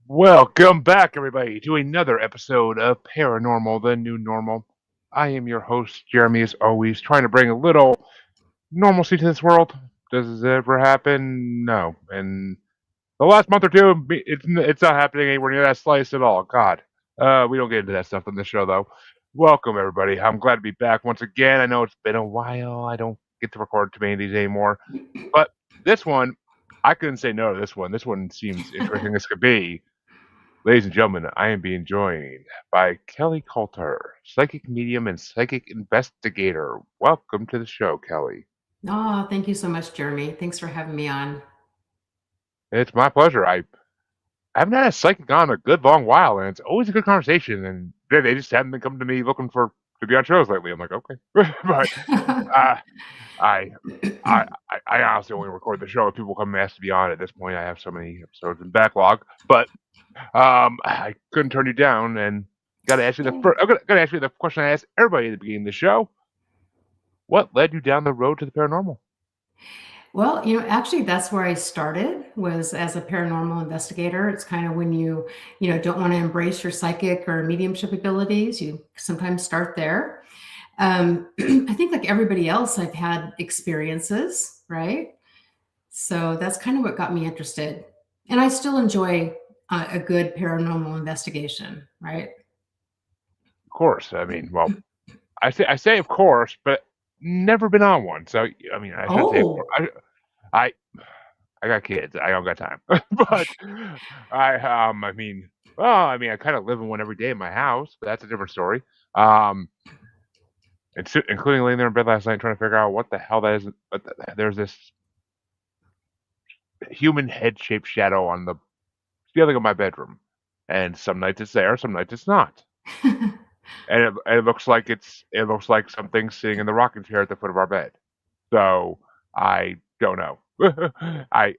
Welcome back, everybody, to another episode of Paranormal, the New Normal. I am your host, Jeremy, as always, trying to bring a little normalcy to this world. Does it ever happen? No. And the last month or two, it's not happening anywhere near that slice at all. God. We don't get into that stuff on this show, though. Welcome, everybody. I'm glad to be back once again. I know it's been a while. I don't get to record too many of these anymore. But this one, I couldn't say no to this one. This one seems interesting as could be. Ladies and gentlemen, I am being joined by Kelly Coulter, psychic medium and psychic investigator. Welcome to the show, Kelly. Oh, thank you so much, Jeremy. Thanks for having me on. It's my pleasure. I haven't had a psychic on a good long while, and it's always a good conversation. And they just haven't been coming to me looking for to be on shows lately. I'm like, okay, but uh, I, I honestly only record the show if people come and ask to be on. At this point, I have so many episodes in backlog, but I couldn't turn you down, and got to ask you the first. I'm gonna ask you the question I asked everybody at the beginning of the show. What led you down the road to the paranormal? Well, actually, that's where I started was as a paranormal investigator. It's kind of when don't want to embrace your psychic or mediumship abilities. You sometimes start there. I think like everybody else, I've had experiences, right? So that's kind of what got me interested. And I still enjoy a good paranormal investigation, right? Of course. I mean, well, I say of course, but never been on one. So I mean, I shouldn't say of course. Oh, I I got kids. I don't got time. But I mean, well, I mean, I kind of live in one every day in my house, but that's a different story. Um, including laying there in bed last night trying to figure out what the hell that is. But there's this human head shaped shadow on the ceiling of my bedroom, and some nights it's there, some nights it's not. And it looks like something sitting in the rocking chair at the foot of our bed. So I don't know. I,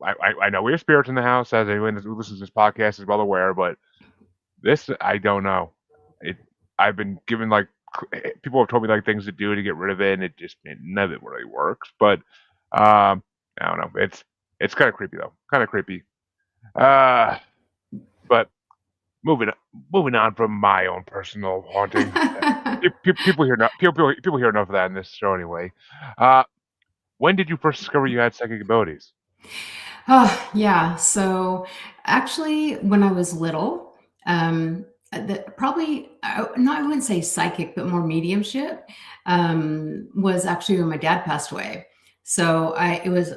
I know we have spirits in the house, as anyone who listens to this podcast is well aware, but this I don't know. It I've been given like people have told me like things to do to get rid of it, and none of it really works. But I don't know. It's kind of creepy though, kind of creepy. Uh, but moving moving on from my own personal haunting. People hear enough. People hear enough of that in this show anyway. Uh, when did you first discover you had psychic abilities? Oh, yeah. So actually, when I was little, probably not, I wouldn't say psychic, but more mediumship, was actually when my dad passed away. So I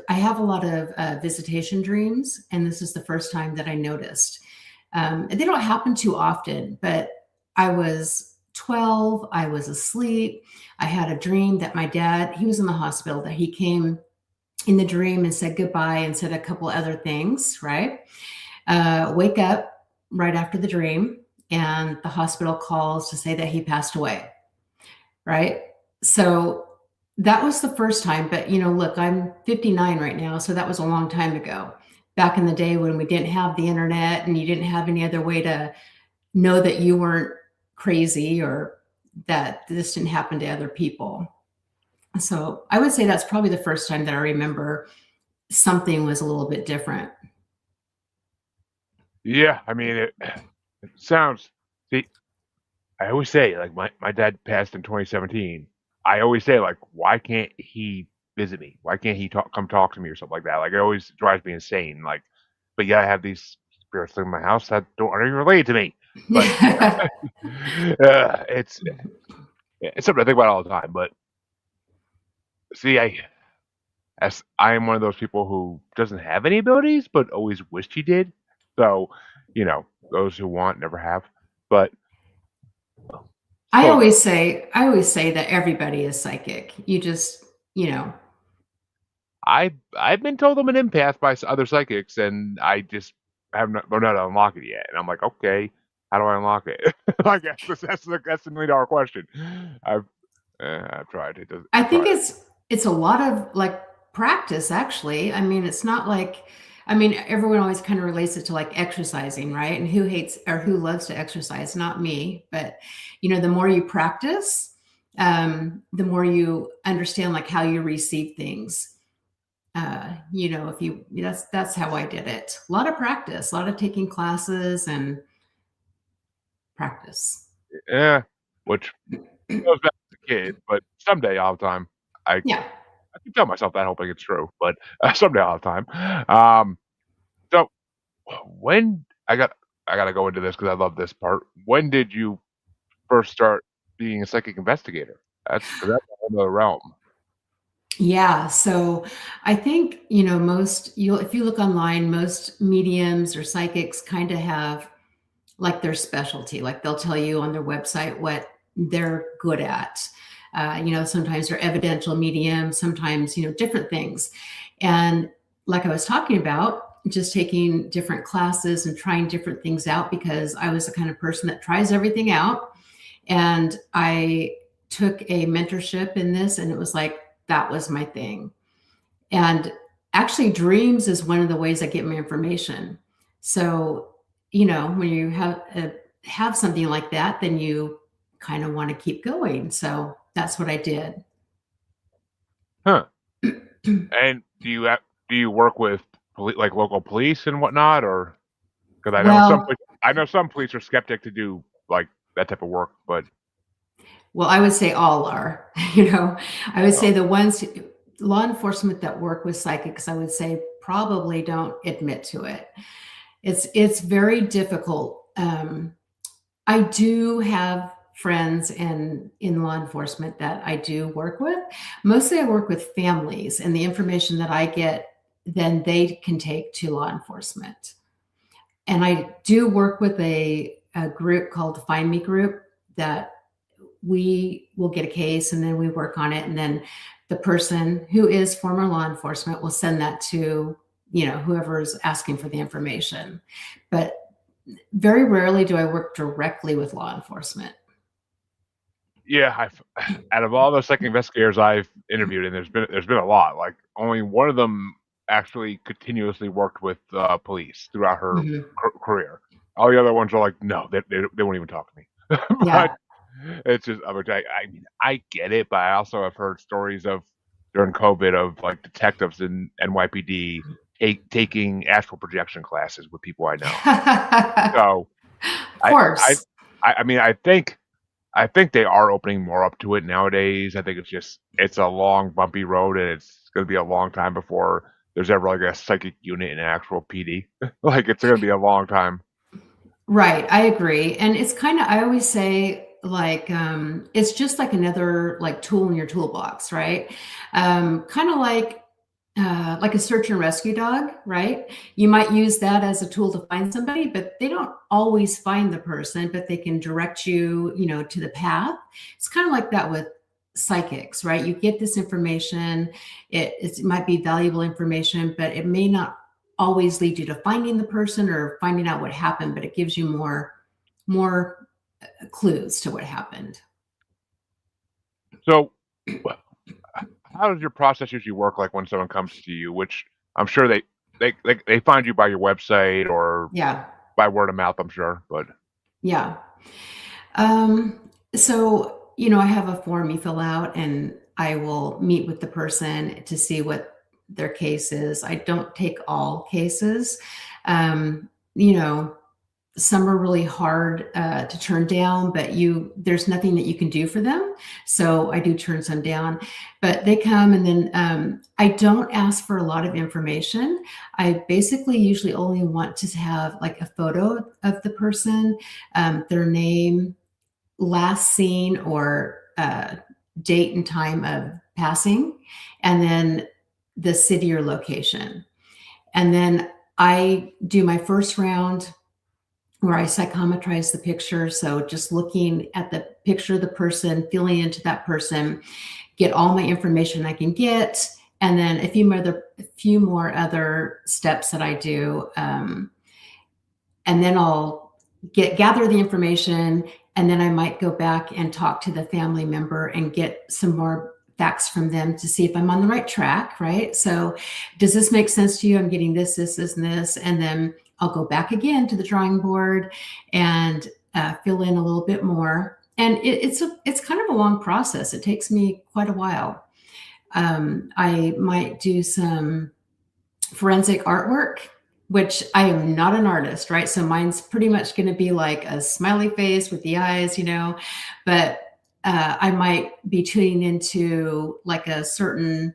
have a lot of visitation dreams, and this is the first time that I noticed. And they don't happen too often, but I was 12, I was asleep. I had a dream that my dad, he was in the hospital, that he came in the dream and said goodbye and said a couple other things, right? Wake up right after the dream, and the hospital calls to say that he passed away, right? So that was the first time. But, look, I'm 59 right now. So that was a long time ago. Back in the day when we didn't have the internet and you didn't have any other way to know that you weren't crazy or that this didn't happen to other people. So I would say that's probably the first time that I remember something was a little bit different. Yeah, I mean it sounds. See, I always say like my dad passed in 2017. I always say like, why can't he visit me? Why can't he come talk to me or something like that? Like it always drives me insane. Like, but yeah, I have these spirits in my house that aren't even related to me. But it's something I think about all the time. But see, I am one of those people who doesn't have any abilities, but always wished he did. So, those who want never have. But so I always say that everybody is psychic. You just, I've been told I'm an empath by other psychics, and I just have not learned how to unlock it yet. And I'm like, okay, how do I unlock it? I guess that's the $1 million question. I've I've tried. I I've think tried. it's a lot of like practice actually. I mean, it's not like everyone always kind of relates it to like exercising, right? And who hates or who loves to exercise? Not me, but the more you practice, the more you understand like how you receive things. If you that's how I did it. A lot of practice, a lot of taking classes and practice. Yeah, which goes back to the kid, but someday I'll have time. Yeah. I can tell myself that hoping it's true, but someday I'll have time. Um, so when I gotta go into this because I love this part. When did you first start being a psychic investigator? That's a whole other realm. Yeah, so I think, most you'll if you look online, most mediums or psychics kind of have like their specialty. Like they'll tell you on their website what they're good at. Sometimes they're evidential mediums, sometimes, different things. And like I was talking about, just taking different classes and trying different things out because I was the kind of person that tries everything out. And I took a mentorship in this, and it was like, that was my thing. And actually, dreams is one of the ways I get my information. So, when you have something like that, then you kind of want to keep going. So that's what I did. Huh. And do you work with like local police and whatnot, or because Well, I know some police are skeptic to do like that type of work, but well, I would say all are. I would oh, say the ones law enforcement that work with psychics, I would say probably don't admit to it. It's very difficult. I do have friends in law enforcement that I do work with. Mostly I work with families, and the information that I get, then they can take to law enforcement. And I do work with a group called the Find Me Group that we will get a case and then we work on it. And then the person who is former law enforcement will send that to, whoever is asking for the information. But very rarely do I work directly with law enforcement. yeah, out of all the psychic investigators I've interviewed, and there's been a lot. Like only one of them actually continuously worked with police throughout her Mhm. career. All the other ones are like, no, they won't even talk to me. But Yeah. it's just, I mean, I get it, but I also have heard stories of during COVID of like detectives in NYPD taking astral projection classes with people I know. So Of I, I, course. I mean, I think they are opening more up to it nowadays. I think it's a long, bumpy road, and it's going to be a long time before there's ever like a psychic unit in actual PD. Like it's going to be a long time. Right, I agree. And it's kind of I always say like it's just like another like tool in your toolbox, right? Kind of like a search and rescue dog, right? You might use that as a tool to find somebody, but they don't always find the person, but they can direct you, to the path. It's kind of like that with psychics, right? You get this information, it might be valuable information, but it may not always lead you to finding the person or finding out what happened, but it gives you more clues to what happened. So, wh- how does your process usually work? Like when someone comes to you, which I'm sure they find you by your website or Yeah. by word of mouth. I'm sure, but Yeah. So, I have a form you fill out and I will meet with the person to see what their case is. I don't take all cases. Um, you know, some are really hard to turn down, but there's nothing that you can do for them. So I do turn some down, but they come and then I don't ask for a lot of information. I basically usually only want to have like a photo of the person, their name, last seen or date and time of passing, and then the city or location. And then I do my first round where I psychometrize the picture. So just looking at the picture of the person, feeling into that person, get all my information I can get, and then a few more other steps that I do, and then I'll gather the information, and then I might go back and talk to the family member and get some more facts from them to see if I'm on the right track, right? So, does this make sense to you? I'm getting this, and this, and then I'll go back again to the drawing board and fill in a little bit more. And it's kind of a long process. It takes me quite a while. I might do some forensic artwork, which I am not an artist, right? So mine's pretty much going to be like a smiley face with the eyes, but I might be tuning into like a certain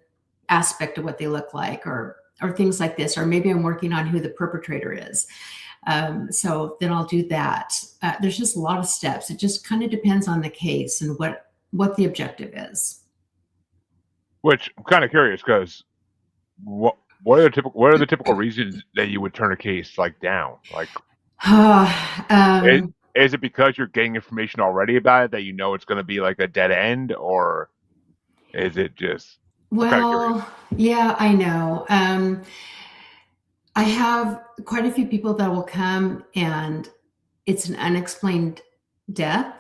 aspect of what they look like, or things like this, or maybe I'm working on who the perpetrator is. So then I'll do that. There's just a lot of steps. It just kind of depends on the case and what the objective is. Which I'm kind of curious because what are the typical reasons that you would turn a case like down? Like, is, um, is it because you're getting information already about it that you know it's going to be like a dead end, or is it just? I'm kind of curious. well, yeah, I know. I have quite a few people that will come and it's an unexplained death,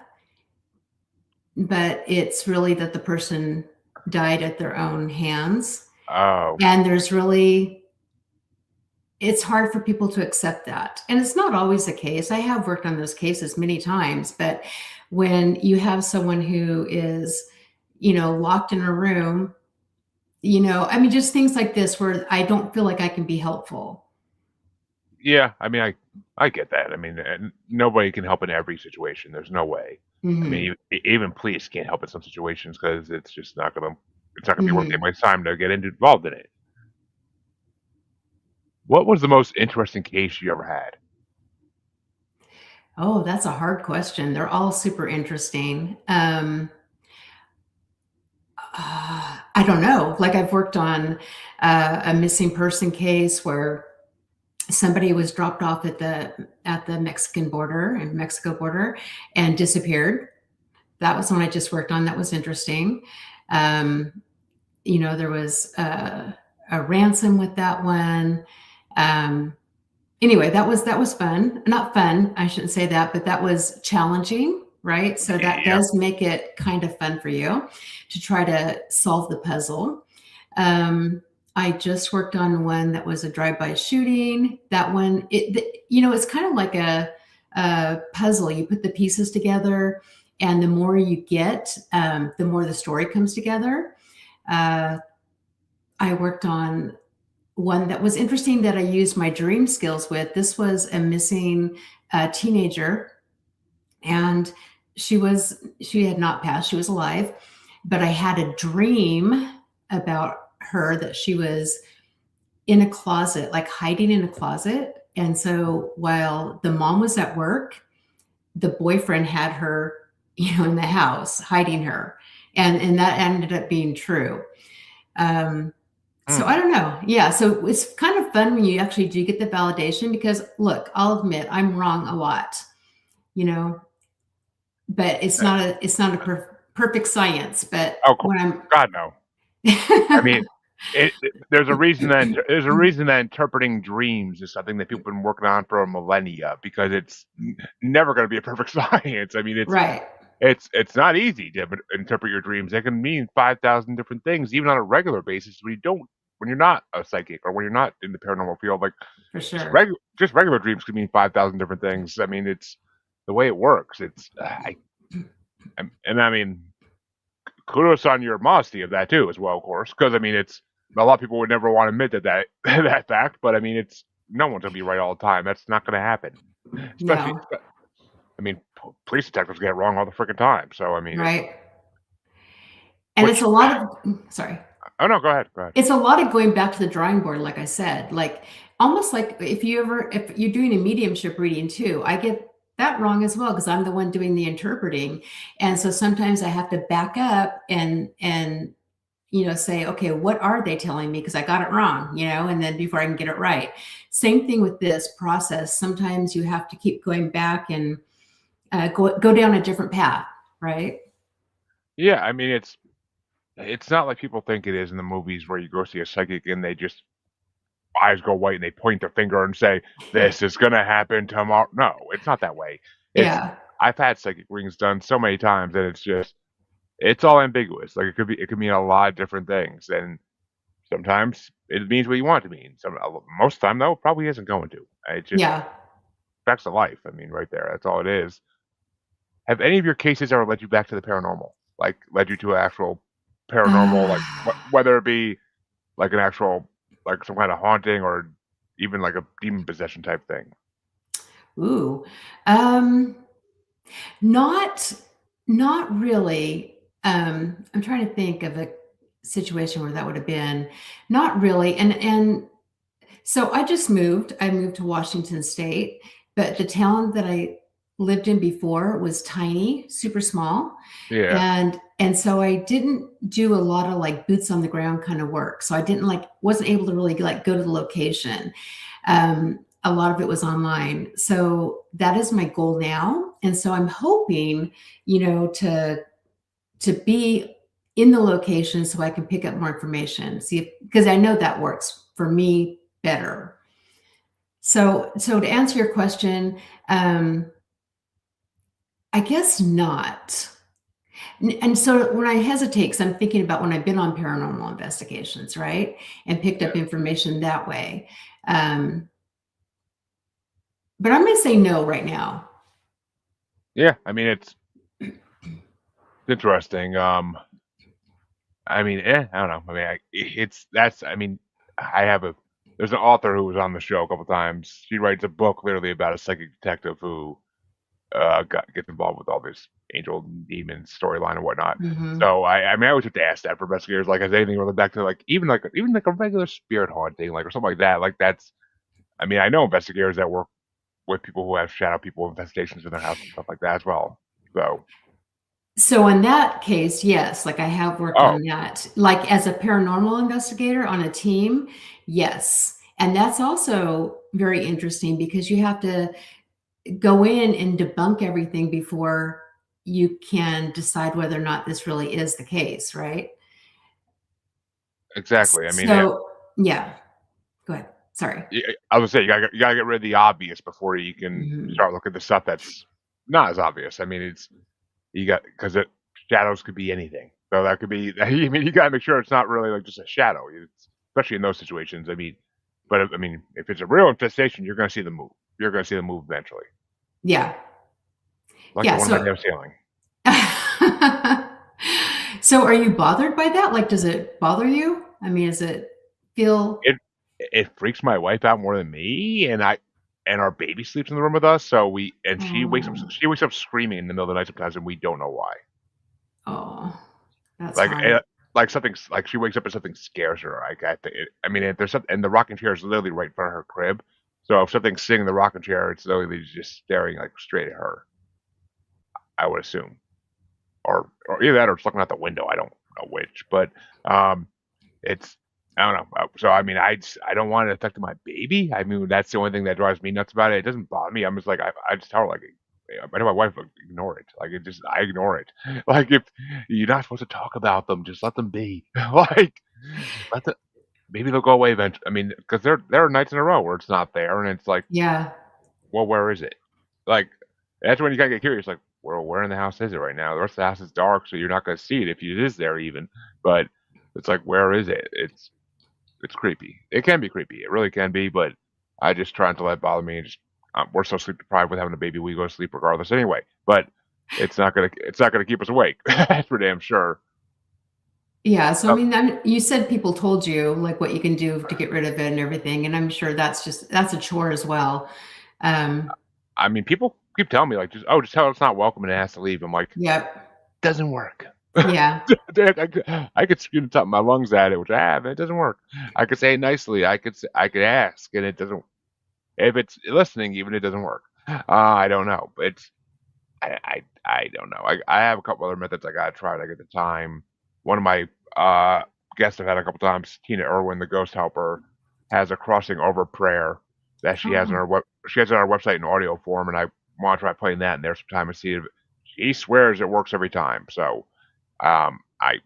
but it's really that the person died at their own hands. Oh, And it's hard for people to accept that. And it's not always the case. I have worked on those cases many times, but when you have someone who is, locked in a room, I mean, just things like this where I don't feel like I can be helpful. yeah. I mean, I get that. I mean, and nobody can help in every situation. There's no way. I Hmm. mean, even police can't help in some situations because it's just not gonna. It's not gonna be worth Hmm. anybody's time to get involved in it. What was the most interesting case you ever had? Oh, that's a hard question. They're all super interesting. I don't know. Like I've worked on a missing person case where somebody was dropped off at the Mexican border and Mexico border and disappeared. That was one I just worked on. That was interesting. Um, there was a ransom with that one. Um, anyway, that was fun. Not fun, I shouldn't say that, but that was challenging, right? So that Yeah. does make it kind of fun for you to try to solve the puzzle. Um, I just worked on one that was a drive-by shooting. That one, it's kind of like a puzzle. You put the pieces together, and the more you get, the more the story comes together. Uh, I worked on one that was interesting that I used my dream skills with. This was a missing teenager, and she had not passed. She was alive, but I had a dream about her that she was in a closet, like hiding in a closet. And so while the mom was at work, the boyfriend had her, in the house hiding her, and that ended up being true. So I Hmm. don't know. Yeah. So it's kind of fun when you actually do get the validation because look, I'll admit I'm wrong a lot, you know, but it's not a perfect science. But Oh, when I'm God, no. I mean, there's a reason that interpreting dreams is something that people have been working on for a millennia because it's never going to be a perfect science. I mean, it's right, it's it's not easy to interpret your dreams. They can mean 5,000 different things, even on a regular basis. When you're not a psychic or when you're not in the paranormal field, like for just sure. regular dreams can mean 5,000 different things. I mean, it's the way it works. And I mean, kudos on your modesty of that too, as well, of course, because I mean, it's a lot of people would never want to admit that that fact, but I mean, it's no one's gonna be right all the time. That's not going to happen. Especially, No, I mean, police detectives get it wrong all the freaking time. So I mean, it's right. And it's which. a lot of, sorry, Oh no, go ahead, go ahead. it's a lot of going back to the drawing board, like I said, like almost like if you're doing a mediumship reading too, I get that wrong as well because I'm the one doing the interpreting. And so sometimes I have to back up and say, okay, what are they telling me? Because I got it wrong, and then before I can get it right. Same thing with this process. Sometimes you have to keep going back and go down a different path, right? Yeah, I mean, it's not like people think it is in the movies where you go see a psychic and they just eyes go white and they point their finger and say, "This is gonna happen tomorrow." No, it's not that way. It's Yeah. I've had psychic readings done so many times that it's all ambiguous. Like it could mean a lot of different things, and sometimes it means what you want it to mean. Most of the time though, it probably isn't going to. It just Yeah. affects the life. I mean, right there, that's all it is. Have any of your cases ever led you back to the paranormal? Like led you to an actual? paranormal, like Uh, whether it be like an actual like some kind of haunting or even like a demon possession type thing. ooh. Um, not not really. I'm trying to think of a situation where that would have been. Not really. And so I just moved. I moved to Washington State, but the town that I lived in before was tiny, super small. Yeah, And so I didn't do a lot of like boots on the ground kind of work. So I didn't like wasn't able to really like go to the location. A lot of it was online. So that is my goal now. And so I'm hoping, to be in the location so I can pick up more information. See if because I know that works for me better. So to answer your question, I guess not. And so when I hesitate, because I'm thinking about when I've been on paranormal investigations, right, and picked yeah, up information that way. Um, but I'm going to say no right now. yeah. I mean, it's interesting. I mean, I don't know. I mean, it's that's. I mean, I have a. There's an author who was on the show a couple times. She writes a book literally about a psychic detective who gets involved with all this angel and demon storyline and whatnot. Hmm. So I mean, I always have to ask that for investigators. Like, has anything related back to even like a regular spirit haunting, like or something like that? Like that's. I mean, I know investigators that work with people who have shadow people infestations in their house and stuff like that as well. So, So in that case, yes, like I have worked oh, on that. Like as a paranormal investigator on a team, yes. And that's also very interesting because you have to go in and debunk everything before you can decide whether or not this really is the case, right? exactly. I mean, So, yeah, go ahead. Sorry. I would say you gotta get rid of the obvious before you can Mhm. start looking at the stuff that's not as obvious. I mean, it's you got because it shadows could be anything. So that could be. I mean, you gotta make sure it's not really like just a shadow, especially in those situations. I mean, but I mean, if it's a real infestation, you're gonna see the move. You're gonna see the move eventually, Yeah. like the Yeah, one in my so damn ceiling. so are you bothered by that? Like, does it bother you? I mean, does it feel It freaks my wife out more than me, and our baby sleeps in the room with us, so we and oh, she wakes up screaming in the middle of the night sometimes, and we don't know why. oh, that's Like, hard. like something's like she wakes up and something scares her. Like I mean, if there's something, and the rocking chair is literally right in front of her crib. So if something's sitting in the rocking chair, it's literally just staring like straight at her. I would assume, or either that or it's looking out the window. I don't know which, but um, it's I don't know. So I mean, I don't want it affecting my baby. I mean, that's the only thing that drives me nuts about it. It doesn't bother me. I'm just like I just tell her like I know my wife like, ignore it. Like it just I ignore it. Like if you're not supposed to talk about them, just let them be. Like let the maybe they'll go away eventually. I mean, because there are nights in a row where it's not there, and it's like, Yeah. well, where is it? Like that's when you gotta get curious. Like, well, where in the house is it right now? The rest of the house is dark, so you're not gonna see it if it is there even. But it's like, where is it? It's creepy. It can be creepy. It really can be, but I just try not to let it bother me. And just we're so sleep deprived with having a baby, we go to sleep regardless anyway. But it's not gonna keep us awake. That's for damn sure. Yeah, so I Uh, mean, you said people told you like what you can do to get rid of it and everything, and I'm sure that's a chore as well. Um, I mean, people keep telling me like, just tell her it's not welcome and ask to leave. I'm like, yep. doesn't work. Yeah. I could scream the top of my lungs at it, which I have, and it doesn't work. I could say it nicely. I could ask, and it doesn't. If it's listening, even it doesn't work. I don't know. It's I don't know. I have a couple other methods I gotta try to get the time. One of my guests I've had a couple times, Tina Irwin, the ghost helper, has a crossing over prayer that Oh, she has on her website in audio form, and I want to try playing that in there sometime and see if she swears it works every time. So I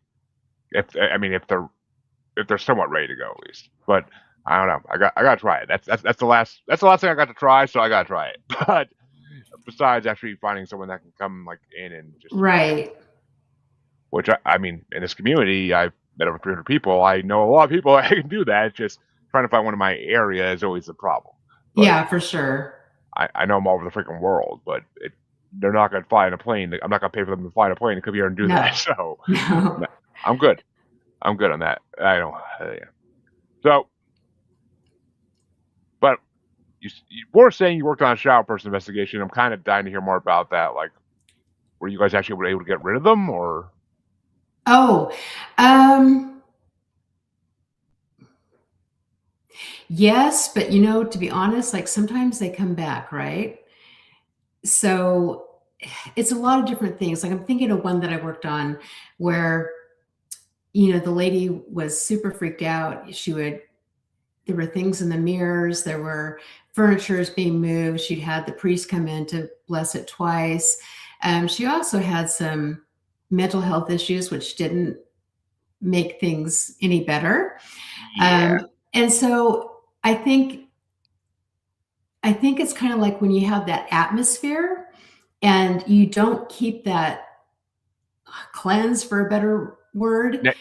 I mean if they're somewhat ready to go at least. But I don't know. I gotta try it. That's the last thing I got to try, so I gotta try it. But besides actually finding someone that can come like in and just right. which I mean in this community I've met over 300 people. I know a lot of people that can do that. It's just trying to find one in my area is always the problem. But Yeah, for sure. I know them all over the freaking world, but they're not going to fly in a plane. I'm not going to pay for them to fly in a plane and come here and do that. No. So No. I'm good. I'm good on that. I don't. Yeah. So, but you were saying you worked on a shower person investigation. I'm kind of dying to hear more about that. Like, were you guys actually able to get rid of them, or Oh, um, yes, but to be honest, like sometimes they come back, right? So it's a lot of different things. Like I'm thinking of one that I worked on where, the lady was super freaked out. There were things in the mirrors, there were furnitures being moved. She'd had the priest come in to bless it twice. She also had some mental health issues, which didn't make things any better. yeah, And so I think it's kind of like when you have that atmosphere and you don't keep that cleanse, for a better word, ne-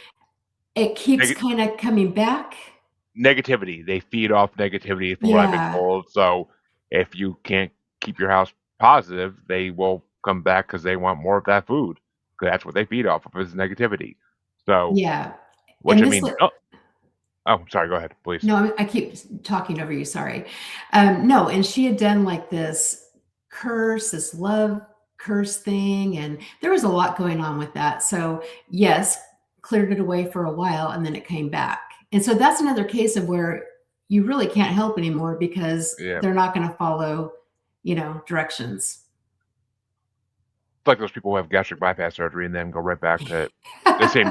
it keeps neg- kind of coming back. negativity. They feed off negativity, from what I've been Yeah. told. So, if you can't keep your house positive, they will come back because they want more of that food. 'Cause that's what they feed off of is negativity. So, Yeah. which And I this mean, oh, sorry. Go ahead, please. No, I keep talking over you, sorry. No, and she had done like this love curse thing, and there was a lot going on with that. So, yes, cleared it away for a while and then it came back. And so that's another case of where you really can't help anymore because Yeah. they're not going to follow, directions. It's like those people who have gastric bypass surgery and then go right back to the same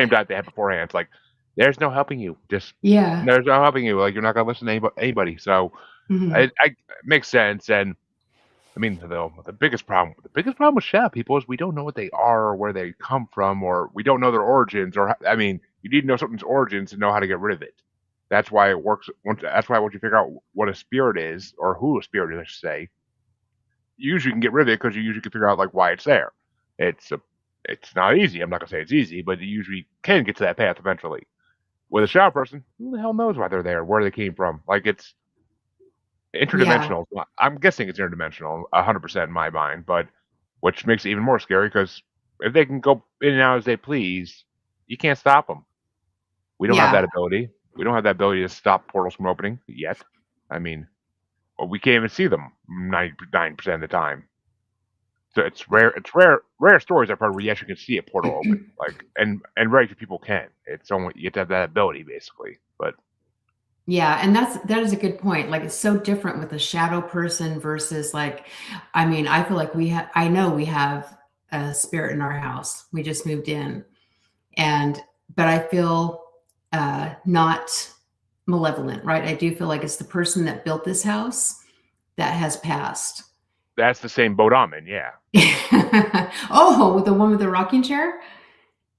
diet they had beforehand. It's like, there's no helping you. Just Yeah. there's no helping you. Like, you're not gonna listen to anybody. So Mhm. it makes sense. And I mean, the biggest problem with shadow people is we don't know what they are or where they come from, or we don't know their origins. Or I mean, you need to know something's origins to know how to get rid of it. That's why it works. That's why once you figure out what a spirit is, or who a spirit is, I should say, you usually can get rid of it because you usually can figure out like why it's there. It's a, it's not easy. I'm not gonna say it's easy, but you usually can get to that path eventually. With a shadow person, who the hell knows why they're there, where they came from? Like it's Yeah. interdimensional. I'm guessing it's interdimensional, 100% in my mind, but which makes it even more scary because if they can go in and out as they please, you can't stop them. We don't have Yeah. that ability. We don't have that ability to stop portals from opening yet. I mean, well, we can't even see them 99% of the time. So it's rare. It's rare stories I've heard where you actually can see a portal open. Like, and very few people can. It's only you have to have that ability basically. But Yeah, and that is a good point. Like it's so different with a shadow person versus like, I mean, I feel like I know we have a spirit in our house. We just moved in, and but I feel not malevolent, right? I do feel like it's the person that built this house that has passed. that's the same boat I'm in. Yeah, Oh, with the one with the rocking chair?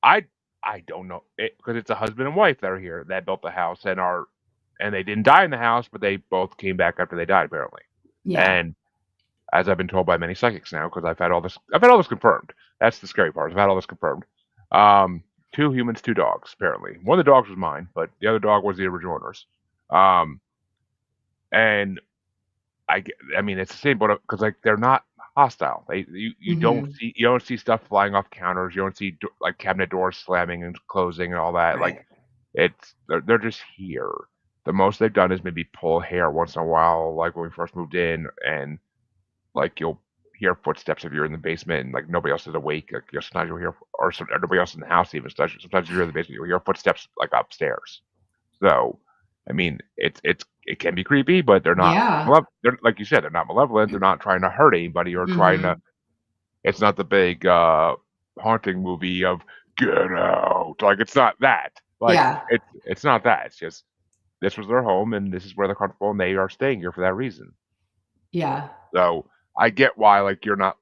I I don't know because it's a husband and wife that are here that built the house and they didn't die in the house, but they both came back after they died apparently. Yeah. And as I've been told by many psychics now, because I've had all this confirmed. That's the scary part. I've had all this confirmed. Um, two humans, two dogs. Apparently, one of the dogs was mine, but the other dog was the original owner's. Um, and I mean, it's the same, but because like they're not hostile. Hmm. You don't see stuff flying off counters. You don't see like cabinet doors slamming and closing and all that. Like Right. they're just here. The most they've done is maybe pull hair once in a while, like when we first moved in, and like you'll hear footsteps if you're in the basement and like nobody else is awake. Like sometimes you'll hear, or nobody else in the house even. Sometimes if you're in the basement, you'll hear footsteps like upstairs. So, I mean, it can be creepy, but they're not. Yeah. They're like you said, they're not malevolent. They're not trying to hurt anybody or trying to. Hmm. It's not the big haunting movie of get out. Like it's not that. Like Yeah. it's not that. It's just this was their home and this is where they're comfortable and they are staying here for that reason. Yeah. So I get why like you're not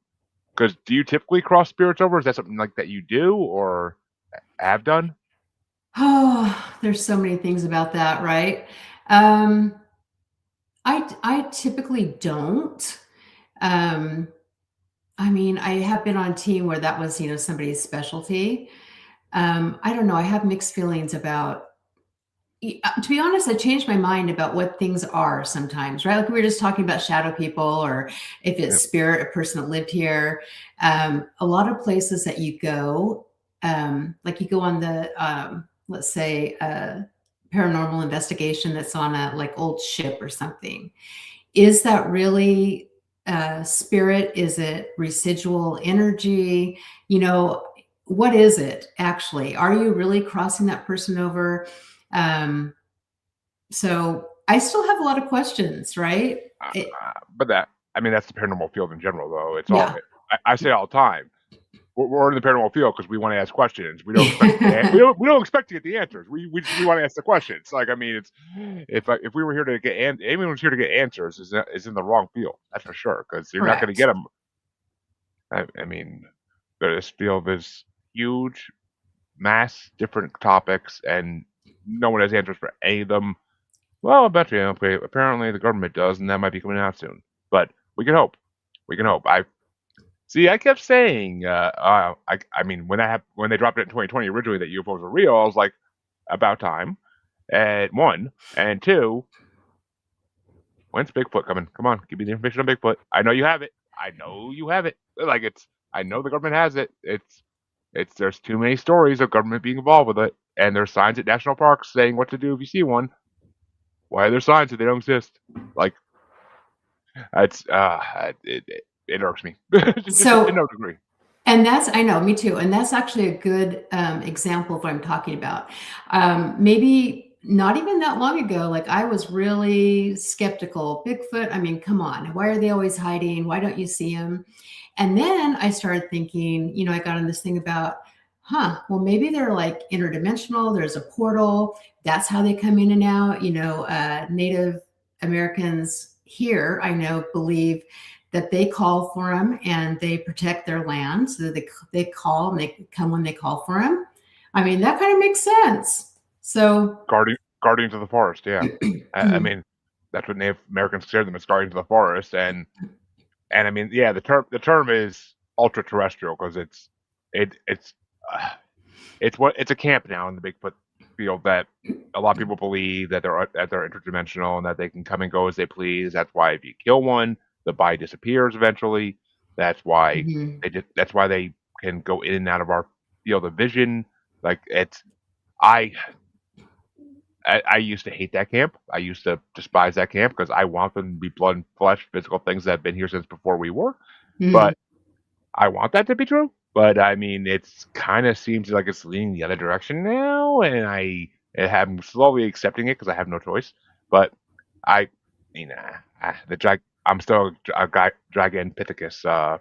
because do you typically cross spirits over? Is that something like that you do or have done? Oh, there's so many things about that, right? Um, I typically don't. Um, I mean, I have been on a team where that was, somebody's specialty. I don't know. I have mixed feelings about. To be honest, I changed my mind about what things are sometimes, right? Like we were just talking about shadow people, or if it's Yep. spirit, a person that lived here. A lot of places that you go, like you go on let's say, a paranormal investigation that's on a like old ship or something. Is that really spirit? Is it residual energy? You know, what is it actually? Are you really crossing that person over? Um, so I still have a lot of questions, right? But I mean, that's the paranormal field in general, though. It's all Yeah. I say all the time. We're in the paranormal field because we want to ask questions. We don't expect to get we don't expect to get the answers. We want to ask the questions. Like I mean, it's if we were here to get anyone who's here to get answers is in the wrong field. That's for sure because you're not going to get Correct. them. I mean, this field is huge, mass, different topics, and no one has answers for any of them. Well, I bet you. Okay, apparently the government does, and that might be coming out soon. But we can hope. We can hope. I see. I kept saying, I mean, when they dropped it in 2020 originally that UFOs were real, I was like, about time. And one and two, when's Bigfoot coming? Come on, give me the information on Bigfoot. I know you have it. I know you have it. Like it's. I know the government has it. It's. There's too many stories of government being involved with it, and there's signs at national parks saying what to do if you see one. Why are there signs if they don't exist? Like it's. It irks me just to So, no degree. and that's, I know, me too. And that's actually a good example of what I'm talking about. Maybe not even that long ago, like I was really skeptical. Bigfoot, I mean, come on. Why are they always hiding? Why don't you see them? And then I started thinking, I got on this thing about, well, maybe they're like interdimensional. There's a portal. That's how they come in and out. Native Americans here, I know, believe that they call for them and they protect their land. So they call and they come when they call for them. I mean, that kind of makes sense. So, Guardians of the forest. Yeah, I mean that's what Native Americans consider them as guardians of the forest, and I mean yeah the term is ultra terrestrial because it's uh, it's a camp now in the Bigfoot field that a lot of people believe that they're interdimensional and that they can come and go as they please. That's why if you kill one, the body disappears eventually. That's why mhm. that's why they can go in and out of our field of vision. Like it's I I used to hate that camp. I used to despise that camp because I want them to be blood and flesh, physical things that have been here since before we were. Mhm. But I want that to be true. But I mean, it's kind of seems like it's leaning the other direction now, and I'm slowly accepting it because I have no choice. But I, I'm still a guy, Dragonpithecus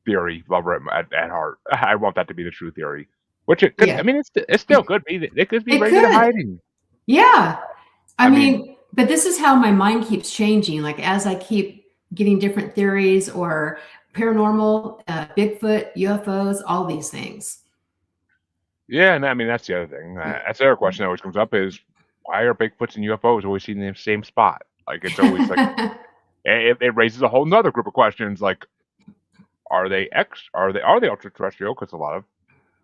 theory lover at heart. I want that to be the true theory, which it could. I Yeah, mean, it's still could be. It could be it very good at could. hiding. Yeah. I I mean, mean, but this is how my mind keeps changing. Like as I keep getting different theories or paranormal, Bigfoot, UFOs, all these things. yeah, and I mean that's the other thing. That's the other question that always comes up is why are Bigfoots and UFOs always seen in the same spot? Like it's always like it raises a whole nother group of questions. Like are they ultra terrestrial? Because a lot of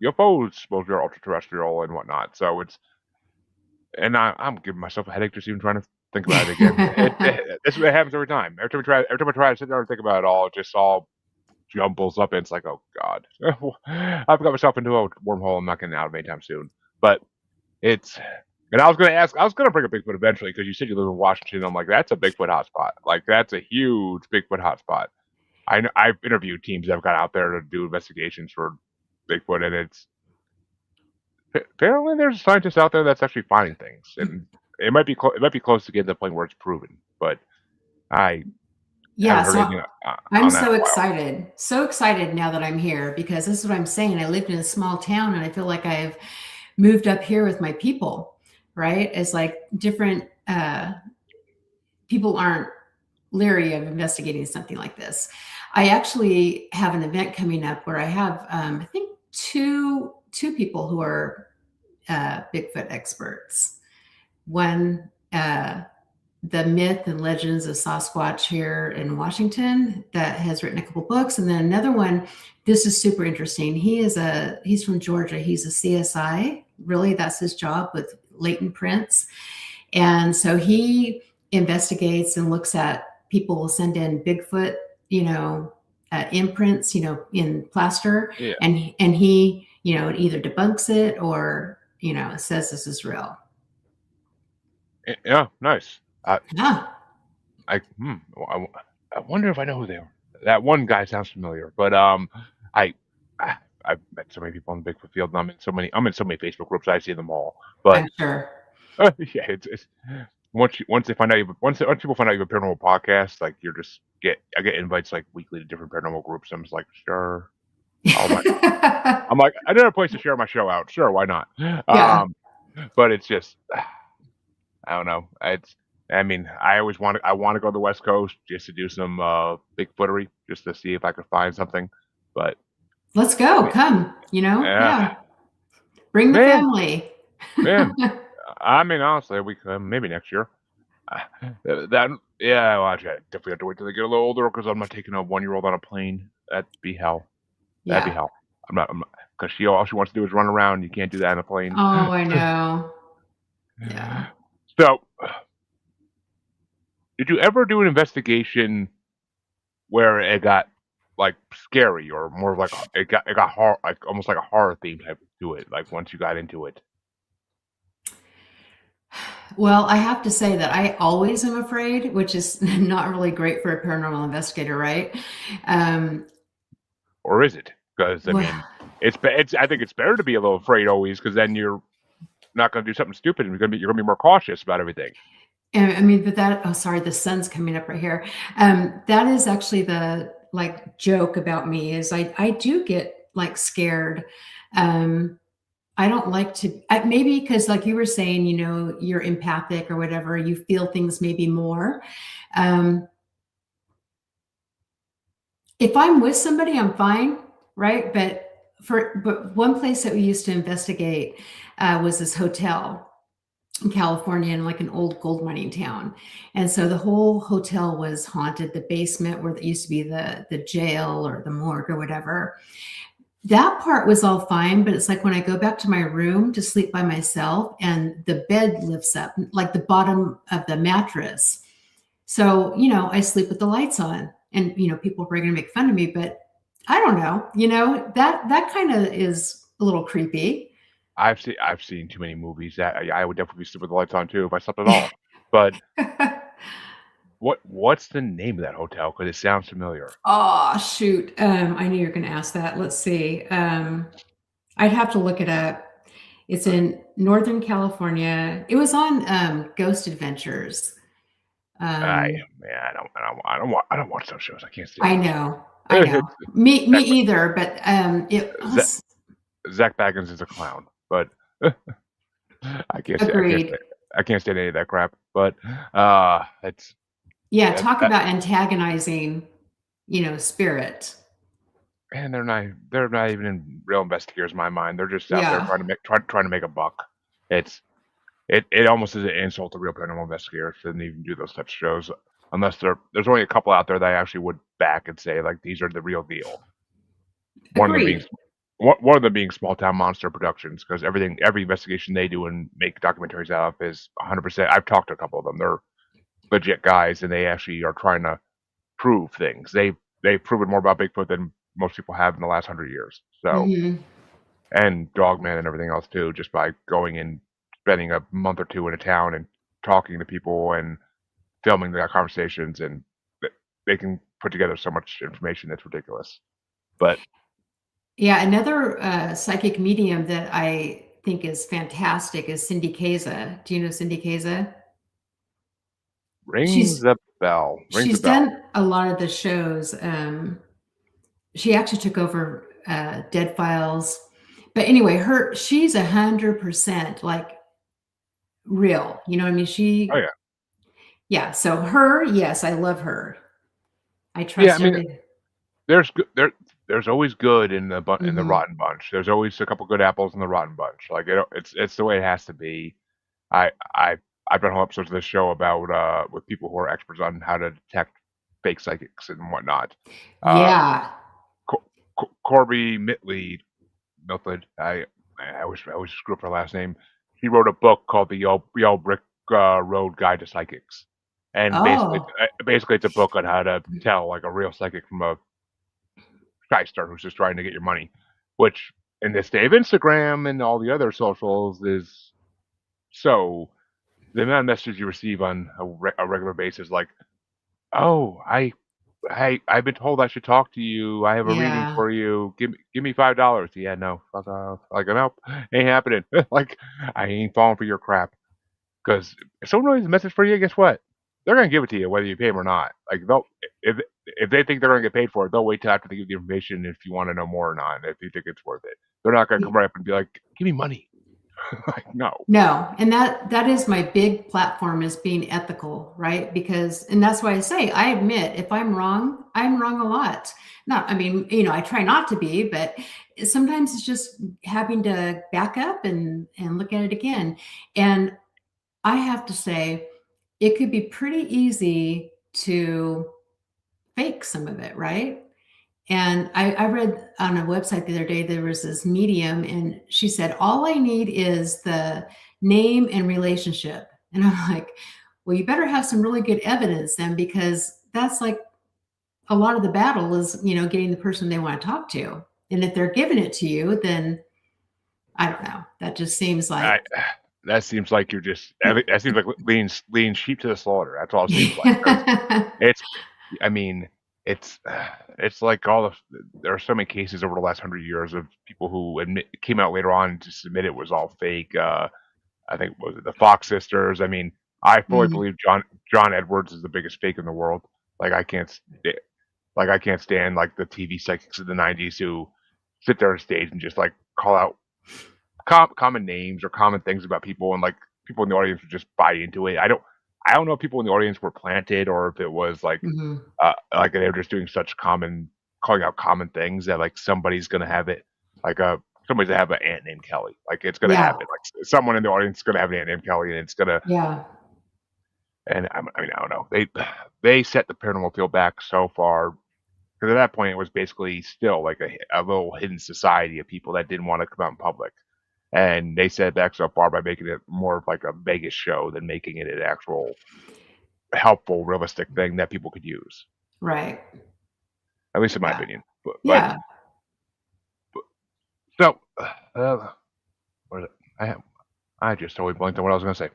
UFOs supposedly are ultra terrestrial and whatnot. So it's and I'm giving myself a headache just even trying to think about it again. This is what happens every time. Every time I try to sit down and think about it all, it just all jumbles up and it's like, oh god, I've got myself into a wormhole. I'm not getting out of anytime soon. But it's and I was gonna bring up Bigfoot eventually because you said you live in Washington. I'm like, that's a Bigfoot hotspot. Like that's a huge Bigfoot hotspot. I've interviewed teams that have got out there to do investigations for Bigfoot, and it's apparently there's scientists out there that's actually finding things, and it might be close to getting to the point where it's proven. But I Yeah, haven't heard so anything I'm on that in so a while. excited. So excited now that I'm here because this is what I'm saying. I lived in a small town and I feel like I've moved up here with my people, right? It's like different people aren't leery of investigating something like this. I actually have an event coming up where I have I think two people who are Bigfoot experts. One the myth and legends of Sasquatch here in Washington that has written a couple books. And then another one, this is super interesting. He's from Georgia. He's a CSI. Really, that's his job with latent prints. And so he investigates and looks at people will send in Bigfoot, you know, imprints, in plaster, Yeah, and he, either debunks it or says this is real. Yeah, nice. Yeah. I hmm, I, I wonder if I know who they are. That one guy sounds familiar, but I, I I've met so many people in the Bigfoot field, and I'm in so many Facebook groups. I see them all, but I'm sure. yeah, it's once they find out once people find out you have a paranormal podcast, like I get invites like weekly to different paranormal groups. I'm just like, sure, all my I'm like, I need a place to share my show out. Sure, why not? Yeah. Um, but it's just I don't know. I mean, I want to go to the West Coast just to do some Bigfootery, just to see if I could find something. But Let's go. eh, Come, yeah, yeah. Bring the man, family. man. I mean, honestly, we could maybe next year. That yeah, well, I definitely have to wait till they get a little older because I'm not taking a 1-year-old on a plane. That'd be hell. That'd be Yeah. hell. I'm not because she all she wants to do is run around. You can't do that on a plane. Oh, I know. Yeah. So, did you ever do an investigation where it got like scary or more of like it got horror, like almost like a horror theme type to it? Like once you got into it, Well, I have to say that I always am afraid, which is not really great for a paranormal investigator, right? Um, or is it? Because I well, mean, it's I think it's better to be a little afraid always because then you're not going to do something stupid and you're going to be more cautious about everything. and I mean, but oh, sorry, the sun's coming up right here. That is actually the like joke about me is I do get like scared. Um, I don't like to, maybe because, like you were saying, you're empathic or whatever, you feel things maybe more. Um, if I'm with somebody, I'm fine, right? But one place that we used to investigate was this hotel in California in like an old gold mining town. And so the whole hotel was haunted, the basement where it used to be the jail or the morgue or whatever. That part was all fine, but it's like when I go back to my room to sleep by myself and the bed lifts up, like the bottom of the mattress. So, I sleep with the lights on and, people are going to make fun of me, but I don't know, that kind of is a little creepy. I've seen too many movies that I would definitely sleep with the lights on too if I slept at all. But what's the name of that hotel? Because it sounds familiar. Oh, shoot. I knew you were going to ask that. Let's see. I'd have to look it up. It's in Northern California. It was on Ghost Adventures. I Um, man, I don't watch those shows. I can't I stand know. I know. it. Me either, but it Zach, was Zach Baggins is a clown, but agreed. I can't stand any of that crap. But it's Yeah, that, talk that about antagonizing, spirit. man, they're not even in real investigators in my mind. They're just out there Yeah, trying to make a buck. It's it almost is an insult to real paranormal investigators to even do those types of shows unless there's only a couple out there that I actually would back and say like these are the real deal. One of them being agreed. one of them being small town monster productions because every investigation they do and make documentaries out of is 100%. I've talked to a couple of them. They're legit guys and they actually are trying to prove things. They've proven more about Bigfoot than most people have in the last 100 years. So Hmm. and Dogman and everything else too, just by going and spending a month or two in a town and talking to people and filming their conversations, and they can put together so much information that's ridiculous. But Yeah, another psychic medium that I think is fantastic is Cindy Kaza. Do you know Cindy Kaza? rings She's a bell, rings a she's bell. done a lot of the shows. She actually took over Dead Files, but anyway, she's 100% like real. You know what I mean? Oh yeah, Yeah. So her, yes, I love her. I yeah. I trust mean, everything. there's there's always good in in the Hmm. rotten bunch. There's always a couple good apples in the rotten bunch. Like it's the way it has to be. I I I've done whole episodes of this show about with people who are experts on how to detect fake psychics and whatnot. Uh, Yeah. Corby Milford. I always screw up her last name. He wrote a book called the Yellow Brick Road Guide to Psychics, and Oh. basically it's a book on how to tell like a real psychic from a shyster who's just trying to get your money. Which in this day of Instagram and all the other socials is so the amount of messages you receive on a regular basis, like, oh, I've been told I should talk to you. I have a reading Yeah. for you. Give me $5. Yeah, no, fuck off. Like, nope, ain't happening. Like, I ain't falling for your crap. Because if someone leaves a message for you, guess what? They're gonna give it to you whether you pay them or not. Like, they'll if they think they're gonna get paid for it, they'll wait till after they give you the information if you want to know more or not. If you think it's worth it, they're not gonna come right up and be like, "Give me money." Like, no. No, and that is my big platform, is being ethical, right? Because, and that's why I say, I admit if I'm wrong a lot. Not, I mean, I try not to be, but sometimes it's just having to back up and look at it again. And I have to say, it could be pretty easy to fake some of it, right? And I read on a website the other day, there was this medium, and she said, all I need is the name and relationship. And I'm like, well, you better have some really good evidence then, because that's like a lot of the battle is, getting the person they want to talk to. And if they're giving it to you, then I don't know. That just seems like, I that seems like you're just that seems like leading sheep to the slaughter. That's all it seems like. 'Cause it's, I mean, it's it's like there are so many cases over the last 100 years of people who came out later on to submit it was all fake. I think was it the Fox sisters. I mean, I fully mm, believe John Edwards is the biggest fake in the world. Like I can't like I can't stand like the TV psychics of the '90s who sit there on stage and just like call out common names or common things about people, and like people in the audience would just buy into it. I don't know if people in the audience were planted or if it was mhm. like they were just doing such calling out common things that like somebody's gonna have it, like somebody's gonna have an aunt named Kelly. Like it's gonna Yeah. happen. Like someone in the audience is gonna have an aunt named Kelly, and it's gonna. Yeah. And I mean, I don't know. They set the paranormal field back so far because at that point it was basically still like a little hidden society of people that didn't want to come out in public. And they set it back so far by making it more of like a Vegas show than making it an actual helpful, realistic thing that people could use. Right. At least in my Yeah. opinion. Yeah. So, what is it? I just totally blanked on what I was going to say.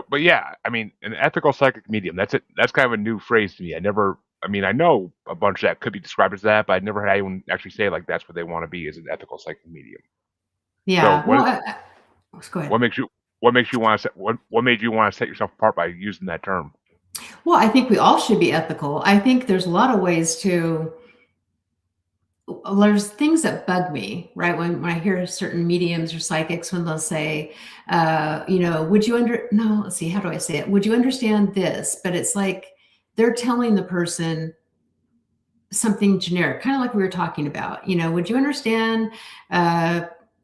But yeah, I mean, an ethical psychic medium. That's it. That's kind of a new phrase to me. I mean, I know a bunch that could be described as that, but I never had anyone actually say like that's what they want to be, is an ethical psychic medium. So Yeah. Well, go ahead. what makes you want to what made you want to set yourself apart by using that term? Well, I think we all should be ethical. I think there's a lot of ways to, there's things that bug me, right? When I hear certain mediums or psychics, when they'll say, would you no, let's see, how do I say it? Would you understand this? But it's like they're telling the person something generic, kind of like we were talking about. Would you understand? Uh,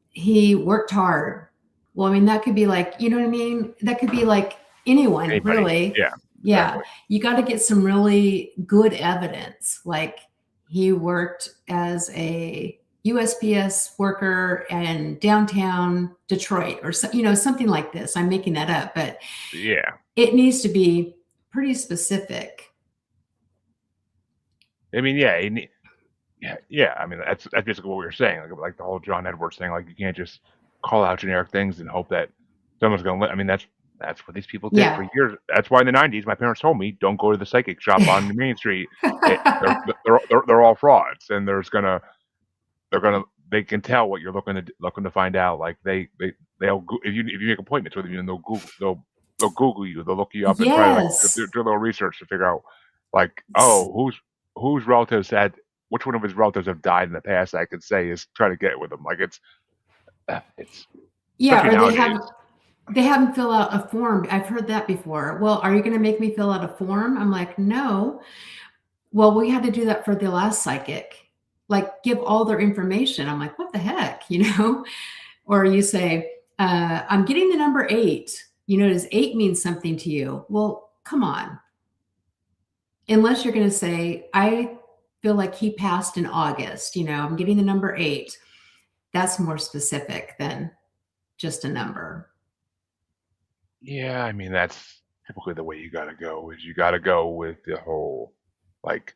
he worked hard. Well, I mean, that could be like, you know what I mean? That could be like anyone, Anybody? really. Yeah, Yeah. exactly. You got to get some really good evidence. Like he worked as a USPS worker in downtown Detroit, or something like this. I'm making that up, but Yeah. it needs to be pretty specific. I mean, yeah. I mean, that's basically what we were saying, like the whole John Edwards thing. Like you can't just call out generic things and hope that someone's going to. I mean, that's what these people did for Yeah. years. That's why in the '90s, my parents told me, don't go to the psychic shop on the main street. They're all frauds, and they're gonna they can tell what you're looking to find out. Like if you make appointments with them, they'll Google you, they'll look you up and try to like do Yes. a little research to figure out like, oh, whose relatives had which one of his relatives have died in the past. I could say is try to get with them. Like it's Yeah, especially or nowadays. they have them fill out a form. I've heard that before. Well, are you going to make me fill out a form? I'm like, no. Well, we had to do that for the last psychic. Like, give all their information. I'm like, what the heck, Or you say, I'm getting the number 8. Does 8 mean something to you? Well, come on. Unless you're going to say, I feel like he passed in August. I'm getting the number 8. That's more specific than just a number. Yeah, I mean that's typically the way you gotta go. Is you gotta go with the whole like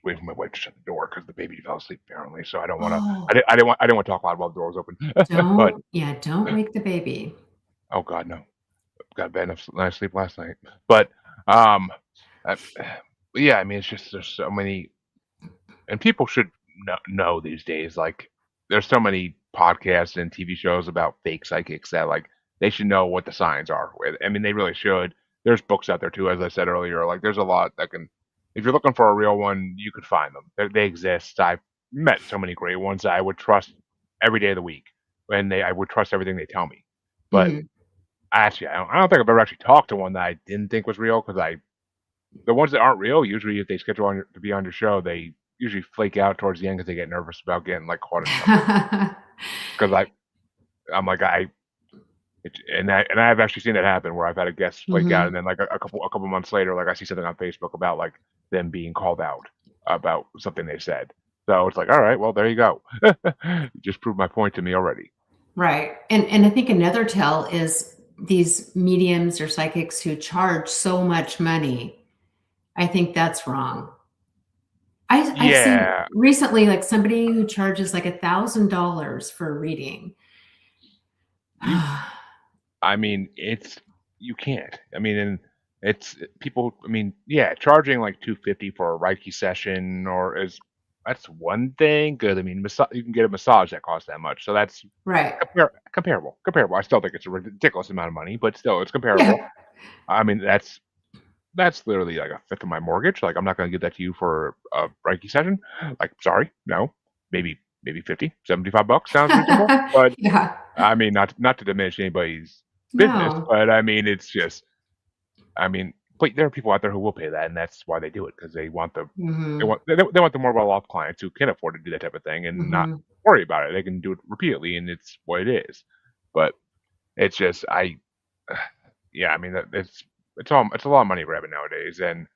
waiting for my wife to shut the door because the baby fell asleep apparently. So I don't want to. Oh, I didn't want to talk loud while the door was open. But don't wake the baby. oh god, no, got bad enough night sleep last night. But um, I, yeah, I mean, it's just there's so many, and people should know these days. Like, there's so many podcasts and TV shows about fake psychics that like they should know what the signs are. I mean, they really should. There's books out there too, as I said earlier. Like, there's a lot that can. If you're looking for a real one, you could find them. They exist. I've met so many great ones that I would trust every day of the week, and I would trust everything they tell me. But Mhm. actually, I don't think I've ever actually talked to one that I didn't think was real because the ones that aren't real, usually if they schedule to be on your show, they usually flake out towards the end because they get nervous about getting like caught in something. Because I'm like and I've actually seen that happen where I've had a guest flake out, and Mhm. then like a couple months later, like I see something on Facebook about like them being called out about something they said. So it's like, all right, well there you go. You just proved my point to me already. Right. And I think another tell is these mediums or psychics who charge so much money. I think that's wrong. I've seen Yeah, recently like somebody who charges like $1,000 for a reading. you I mean, it's you can't. I mean, and it's people. I mean, yeah, charging like 250 for a Reiki session or is that's one thing. Good. I mean, you can get a massage that costs that much, so that's Right. comparable. Comparable. I still think it's a ridiculous amount of money, but still, it's comparable. Yeah. I mean, that's literally like a fifth of my mortgage. Like, I'm not going to give that to you for a Reiki session. Like, sorry, no. Maybe 50, $75 sounds reasonable, but Yeah. I mean, not to diminish anybody's business, No. but I mean, it's just, I mean, but there are people out there who will pay that, and that's why they do it because Mhm. they want the more well-off clients who can afford to do that type of thing and not Mhm. worry about it. They can do it repeatedly, and it's what it is. But it's just, yeah, I mean, it's a lot of money grabbing nowadays, and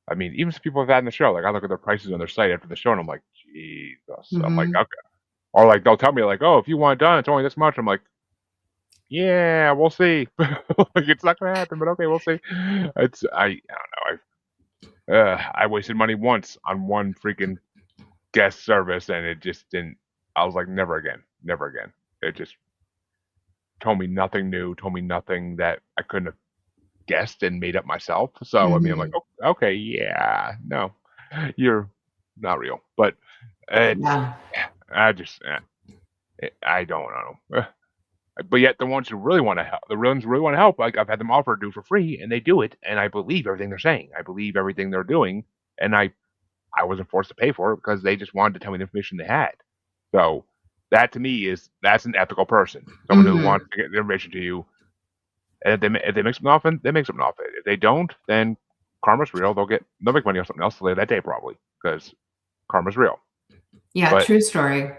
I mean, even some people have had in the show, like I look at their prices on their site after the show, and I'm like, Jesus, I'm like, Mhm. okay, or like they'll tell me like, oh, if you want it done, it's only this much. I'm like, yeah, we'll see. Like, it's not gonna happen, but okay, we'll see. I don't know. I wasted money once on one freaking guest service, and it just didn't. I was like, never again, never again. It just told me nothing new, told me nothing that I couldn't have guessed and made up myself. So I mean, I'm like, Mhm. oh, okay, yeah, no, you're not real. But it's, Yeah. I just, I don't know. But yet the ones who really want to help, the ones who really want to help, like I've had them offer to do for free, and they do it, and I believe everything they're saying. I believe everything they're doing, and I wasn't forced to pay for it because they just wanted to tell me the information they had. So that to me that's an ethical person, someone who wants Mhm. to get the information to you, and if they make something off it, they make something off it. If they don't, then karma's real. They'll make money on something else later that day probably because karma's real. Yeah, But true story.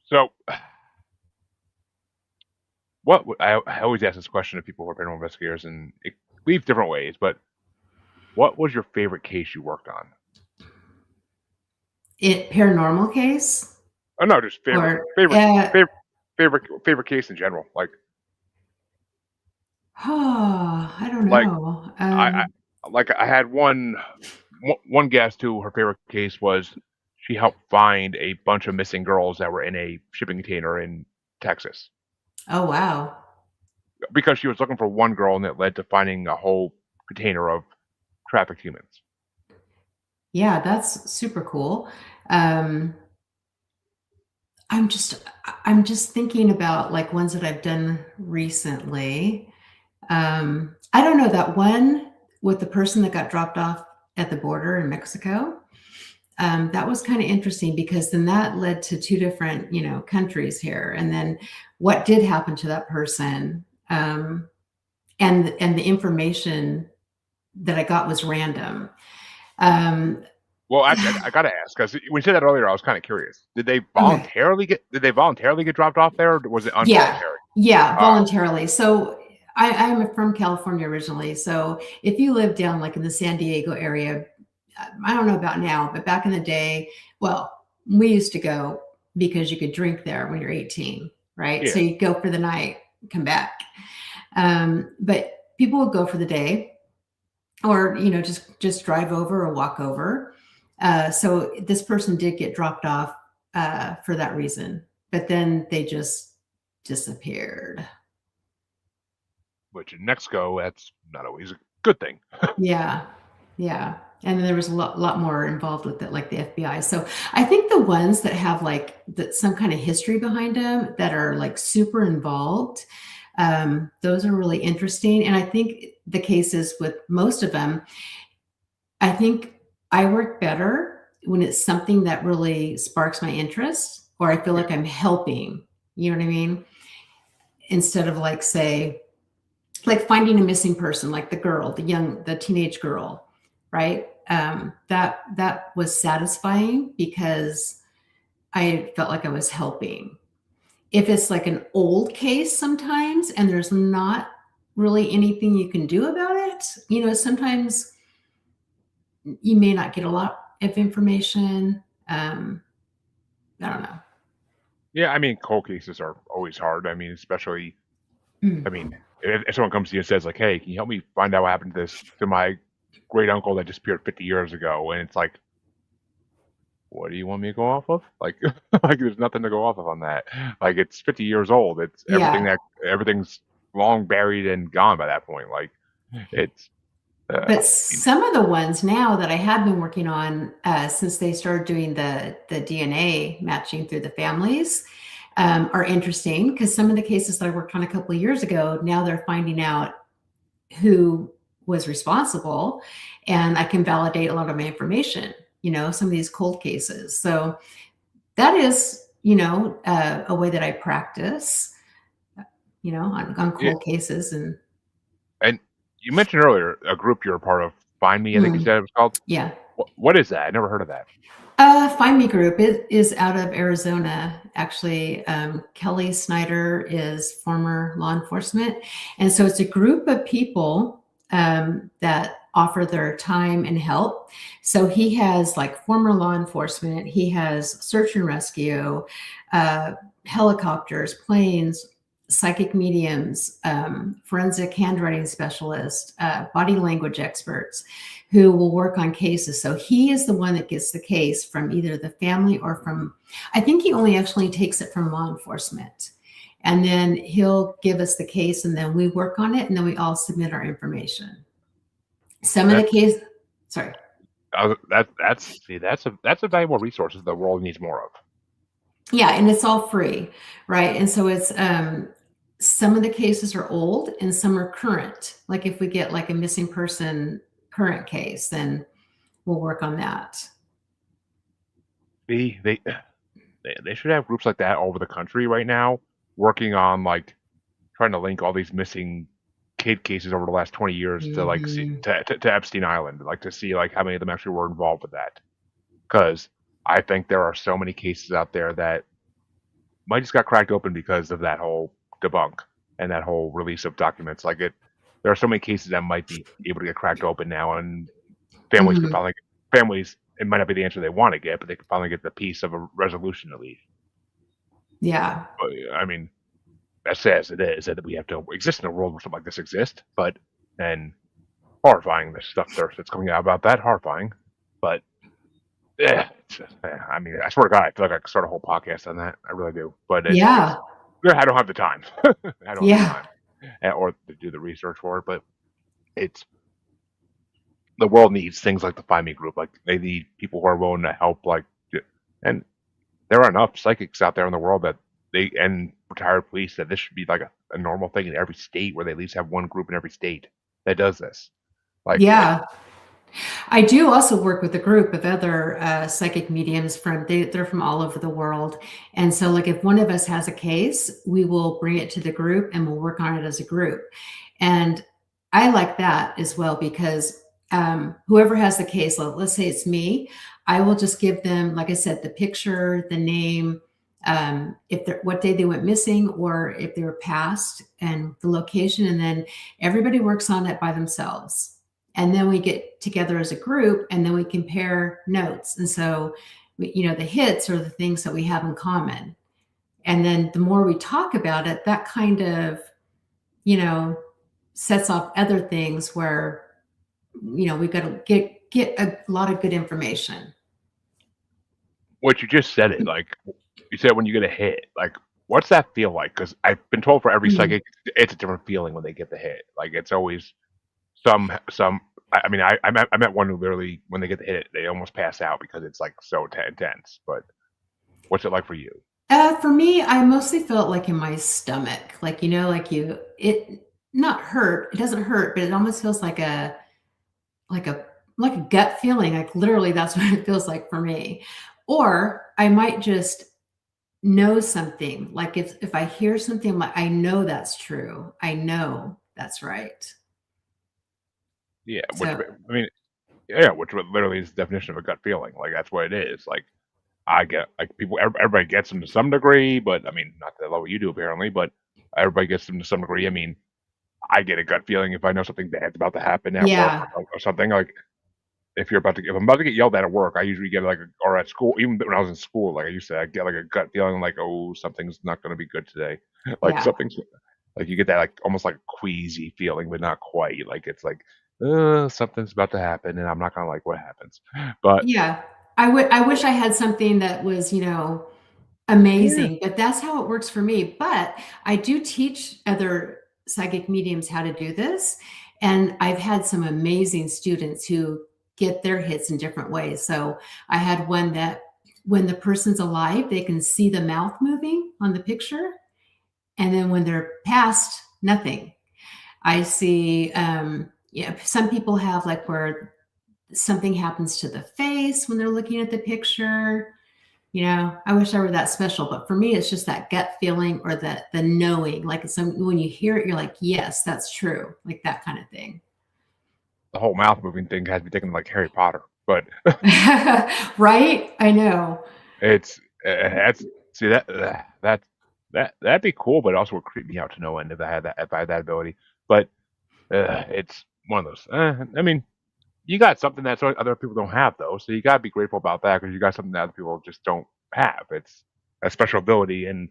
so I always ask this question to people who are paranormal investigators, and it leaves different ways. But what was your favorite case you worked on? It paranormal case Oh no, just or favorite favorite case in general. I don't Like know. I had one guest who her favorite case was she helped find a bunch of missing girls that were in a shipping container in Texas Oh, wow. because she was looking for one girl, and it led to finding a whole container of trafficked humans. Yeah, that's super cool. Um, I'm just thinking about, like, ones that I've done recently. I don't know, that one with the person that got dropped off at the border in Mexico, that was kinda interesting because then that led to 2 different, countries here, and then what did happen to that person, and the information that I got was random. Um, Well, actually, I gotta ask because when you said that earlier, I was kind of curious. okay. Did they voluntarily get dropped off there, or was it Yeah, involuntary? yeah, Uh, voluntarily. So I'm from California originally. So if you live down like in the San Diego area, I don't know about now, but back in the day, well, we used to go because you could drink there when you're 18, right? So yeah. you go for the night, come back. But people would go for the day or just drive over or walk over. So this person did get dropped off for that reason, but then they just disappeared. Which in Mexico, that's not always a good thing. Yeah, yeah. And then there was a lot more involved with it, like the FBI. So I think the ones that have like some kind of history behind them that are like super involved, those are really interesting. And I think the cases with most of them, I think I work better when it's something that really sparks my interest or I feel Yeah. like I'm helping. You know what I mean? Instead of like, say, like finding a missing person, like the teenage girl, right? That was satisfying because I felt like I was helping. If it's like an old case sometimes and there's not really anything you can do about it, sometimes you may not get a lot of information. I don't know. Yeah, I mean, cold cases are always hard. I mean, especially, I Mm. mean, if someone comes to you and says like, "Hey, can you help me find out what happened to my great uncle that disappeared 50 years ago?" And it's like, what do you want me to go off of? Like, like there's nothing to go off of on that. Like it's 50 years old. It's Yeah. everything's long buried and gone by that point. Like it's, But I mean, some of the ones now that I have been working on since they started doing the DNA matching through the families are interesting because some of the cases that I worked on a couple of years ago, now they're finding out who was responsible, and I can validate a lot of my information, some of these cold cases. So that is, a way that I practice, on yeah, cold cases. And and you mentioned earlier a group you're a part of, Find Me, I think you mm, said it was called. yeah. What is that? I never heard of that. Find Me Group is out of Arizona, actually. Kelly Snyder is former law enforcement. And so it's a group of people that offer their time and help. So he has like former law enforcement, he has search and rescue, uh, helicopters, planes, psychic mediums, forensic handwriting specialists, body language experts who will work on cases. So he is the one that gets the case from either the family or from, I think he only actually takes it from law enforcement. And then he'll give us the case and then we work on it and then we all submit our information. Some of the That's case, sorry. that's a valuable resource the world needs more of. Yeah, and it's all free, right? And so it's some of the cases are old and some are current. Like if we get like a missing person current case, then we'll work on that. They they they should have groups like that all over the country right now, working on like trying to link all these missing kid cases over the last 20 years to like see, Mhm. to Epstein Island, like to see like how many of them actually were involved with that. Because I think there are so many cases out there that might just got cracked open because of that whole debunk and that whole release of documents. Like there are so many cases that might be able to get cracked open now, and families could Mhm. finally families. It might not be the answer they want to get, but they could finally get the piece of a resolution at least. Yeah. But, I mean, as sad as it is that we have to exist in a world where something like this exists, but and horrifying the stuff that's coming out about that, horrifying. But yeah, I mean, I swear to God, I feel like I could start a whole podcast on that. I really do, but it's Yeah. I don't have the time. I don't have the Yeah. time or to do the research for it. But it's the world needs things like the Find Me group. Like they need people who are willing to help. Like, and there are enough psychics out there in the world that they and retired police that this should be like a normal thing in every state where they at least have one group in every state that does this. Like, Yeah. I do also work with a group of other psychic mediums they're from all over the world. And so like if one of us has a case, we will bring it to the group and we'll work on it as a group. And I like that as well because whoever has the case, let's say it's me, I will just give them, like I said, the picture, the name, if they're what day they went missing or if they were passed and the location, and then everybody works on it by themselves. And then we get together as a group and then we compare notes. And so, the hits are the things that we have in common. And then the more we talk about it, that kind of, you know, sets off other things where we've got to get a lot of good information. What you just said it, like, you said when you get a hit, like, what's that feel like? Because I've been told for every Mhm. psychic, it's a different feeling when they get the hit. Like, it's always some. I mean, I met one who literally when they get the hit, they almost pass out because it's like so intense. But what's it like for you? For me, I mostly felt like in my stomach, like like it not hurt. It doesn't hurt, but it almost feels like a like a gut feeling. Like literally, that's what it feels like for me. Or I might just know something. Like if I hear something, I'm like I know that's true. I know that's right. Yeah, which So I mean, yeah, which literally is the definition of a gut feeling. Like that's what it is. Like I get like people, everybody gets them to some degree, but I mean, not the level you do apparently, but everybody gets them to some degree. I mean, I get a gut feeling if I know something bad's about to happen at work yeah, or something. Like if I'm about to get yelled at work, I usually get like or at school, even when I was in school, like I used to, I get like a gut feeling like, oh, something's not going to be good today. Like yeah, something's like you get that like almost like queasy feeling, but not quite. Like it's like, something's about to happen, and I'm not gonna like what happens. But yeah. I wish I had something that was yeah, amazing, but that's how it works for me. But I do teach other psychic mediums how to do this. And I've had some amazing students who get their hits in different ways. So I had one that when the person's alive, they can see the mouth moving on the picture. And then when they're passed, nothing. I see, yeah, some people have like where something happens to the face when they're looking at the picture. I wish I were that special, but for me, it's just that gut feeling or the knowing. Like when you hear it, you're like, yes, that's true, like that kind of thing. the whole mouth moving thing has me thinking like Harry Potter, but Right? I know. it's that's see that'd be cool, but it also would creep me out to no end if I had that ability. But it's one of those. I mean, you got something that other people don't have though, so you gotta be grateful about that because you got something that other people just don't have. It's a special ability, and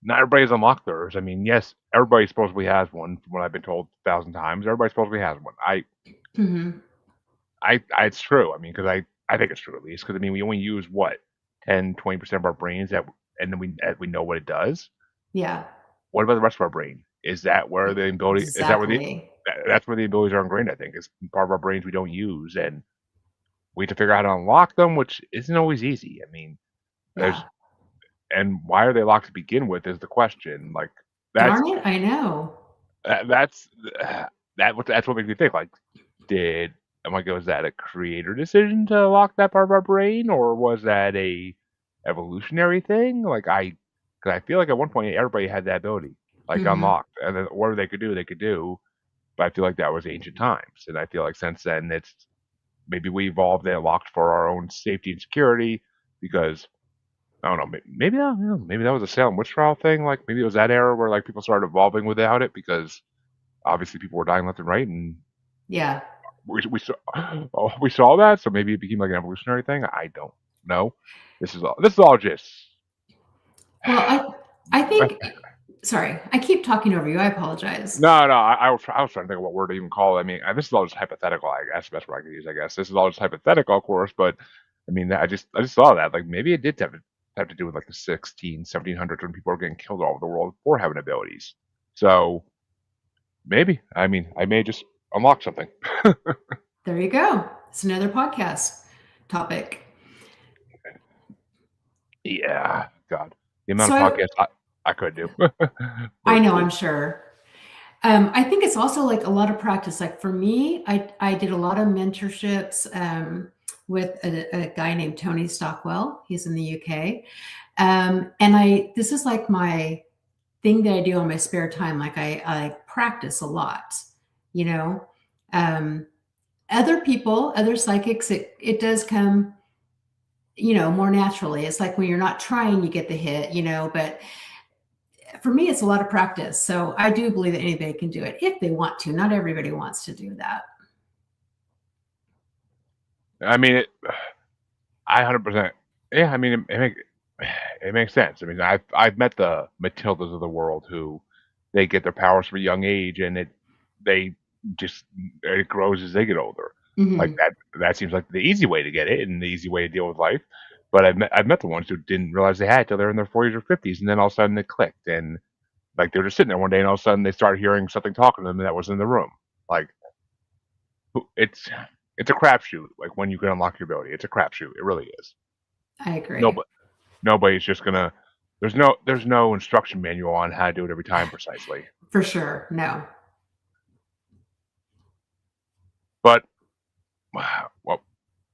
not everybody's unlocked theirs. I mean, yes, everybody supposedly has one, from what I've been told 1,000 times. Everybody supposedly has one. Hmm. It's true. I mean, because I think it's true at least. Because I mean, we only use what 10, 20% of our brains and then we know what it does. Yeah, What about the rest of our brain? Is that where the ability? Is that where exactly. that's where the abilities are ingrained? I think is part of our brains we don't use, and we have to figure out how to unlock them, which isn't always easy. I mean, Yeah. there's and why are they locked to begin with is the question. Like that's Darn it, I know. that's that's what makes me think. Like, did I'm like, was that a creator decision to lock that part of our brain, or was that a evolutionary thing? Because I feel like at one point everybody had that ability, like Hmm. unlocked, and then whatever they could do. But I feel like that was ancient times, and I feel like since then it's maybe we evolved and locked for our own safety and security because I don't know. Maybe that was a Salem witch trial thing. Like maybe it was that era where like people started evolving without it because obviously people were dying left and right, and Yeah. we saw we saw that. So maybe it became like an evolutionary thing. I don't know. This is all just Well, I think. Sorry, I keep talking over you. I apologize. no. I was trying to think of what word to even call it. I mean, this is all just hypothetical. I guess the best word I could use. I guess this is all just hypothetical, of course. But I mean, I just saw that. Like maybe it did have to do with like the 1700s when people were getting killed all over the world for having abilities. So maybe. I mean, I may just unlock something. There you go. It's another podcast topic. Yeah, God, the amount So of podcasts I could do. I But know, I'm sure. I think it's also like a lot of practice. Like for me, I did a lot of mentorships with a guy named Tony Stockwell. He's in the UK, and I this is like my thing that I do on my spare time. Like I practice a lot. You know, um, other people, other psychics, it does come more naturally. It's like when you're not trying, you get the hit. But for me, it's a lot of practice. So I do believe that anybody can do it if they want to. Not everybody wants to do that. I mean, I 100%. Yeah, I mean, it makes sense. I mean, I've met the Matildas of the world who they get their powers from a young age, and they just it grows as they get older. Like Hmm. that seems like the easy way to get it and the easy way to deal with life. But I've met the ones who didn't realize they had it till they're in their 40s or 50s, and then all of a sudden it clicked, and like they're just sitting there one day, and all of a sudden they started hearing something talking to them that was in the room. Like it's it's a crapshoot. Like when you can unlock your ability, it's a crapshoot. It really is. I agree. Nobody nobody's just gonna. There's no instruction manual on how to do it every time precisely. For sure. No. But well,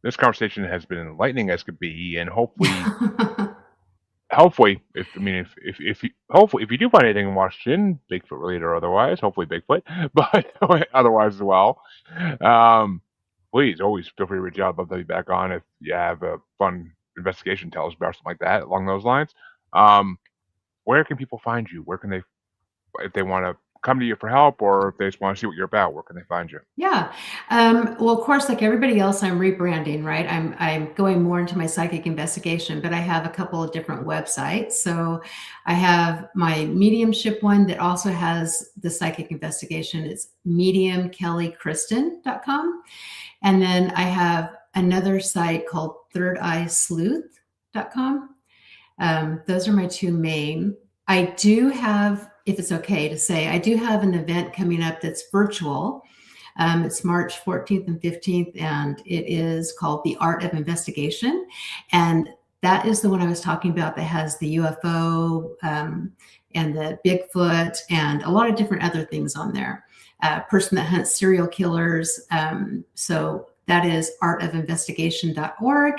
this conversation has been enlightening as could be, and hopefully, if you do find anything in Washington, Bigfoot related or otherwise, hopefully Bigfoot, but otherwise as well, um, please always feel free to reach out. I'd love to be back on if you have a fun investigation tell us about something like that along those lines. Um, where can people find you? Where can they, if they want to come to you for help, or if they just want to see what you're about, where can they find you? Yeah. Well, of course, like everybody else, I'm rebranding, right? I'm going more into my psychic investigation, but I have a couple of different websites. So I have my mediumship one that also has the psychic investigation. It's mediumkellykristen.com. And then I have another site called thirdeyesleuth.com. Those are my two main. I do have, if it's okay to say, I do have an event coming up that's virtual. It's March 14th and 15th, and it is called The Art of Investigation. And that is the one I was talking about that has the UFO and the Bigfoot and a lot of different other things on there. Person that hunts serial killers. So that is artofinvestigation.org.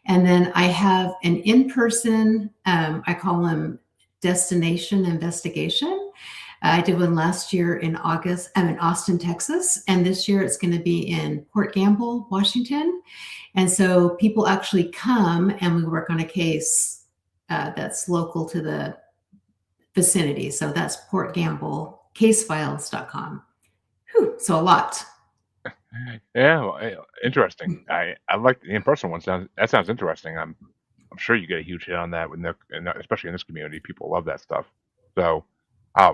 And then I have an in person, I call them Destination Investigation. I did one last year in August. I'm in Austin, Texas, and this year it's going to be in Port Gamble, Washington. And so people actually come and we work on a case that's local to the vicinity. So that's Port Gamble, casefiles.com. Whew, so a lot. Yeah, well, interesting. I like the in-person one. Sounds interesting. I'm sure you get a huge hit on that when especially in this community, people love that stuff. So, uh,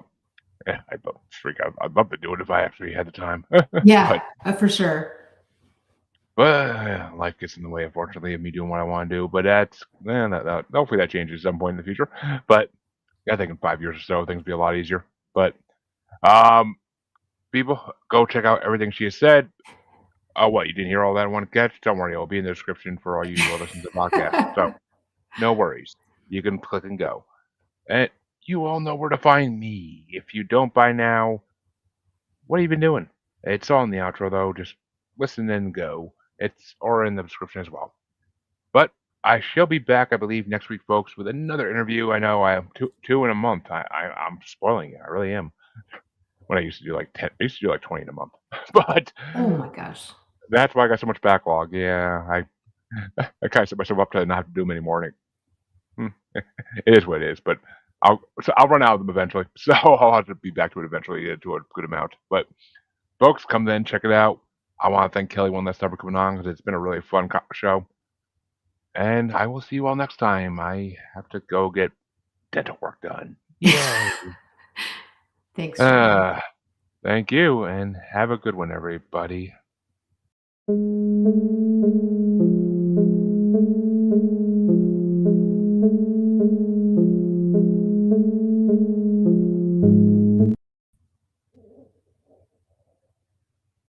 I'd freak out. I'd love to do it if I actually had the time. Yeah, but for sure. life gets in the way, unfortunately, of me doing what I want to do. But hopefully that changes at some point in the future. But I think in 5 years or so, things will be a lot easier. But um, people, go check out everything she has said. Oh, what? You didn't hear all that in one catch? Don't worry, it'll be in the description for all you who listen to the podcast. So no worries. You can click and go. And you all know where to find me. If you don't by now, what have you been doing? It's all in the outro though. Just listen and go. It's or in the description as well. But I shall be back, I believe, next week, folks, with another interview. I know I have two in a month. I'm spoiling it. I really am. When I used to do like 10, I used to do like 20 in a month. But Oh my gosh. that's why I got so much backlog. Yeah, I kind of set myself up to not have to do them anymore. And it is what it is. But I'll run out of them eventually. So I'll have to be back to it eventually to a good amount. But folks, come then check it out. I want to thank Kelly one last time for coming on because it's been a really fun show. And I will see you all next time. I have to go get dental work done. Yay! Thanks, John. uh, Thank you, and have a good one, everybody.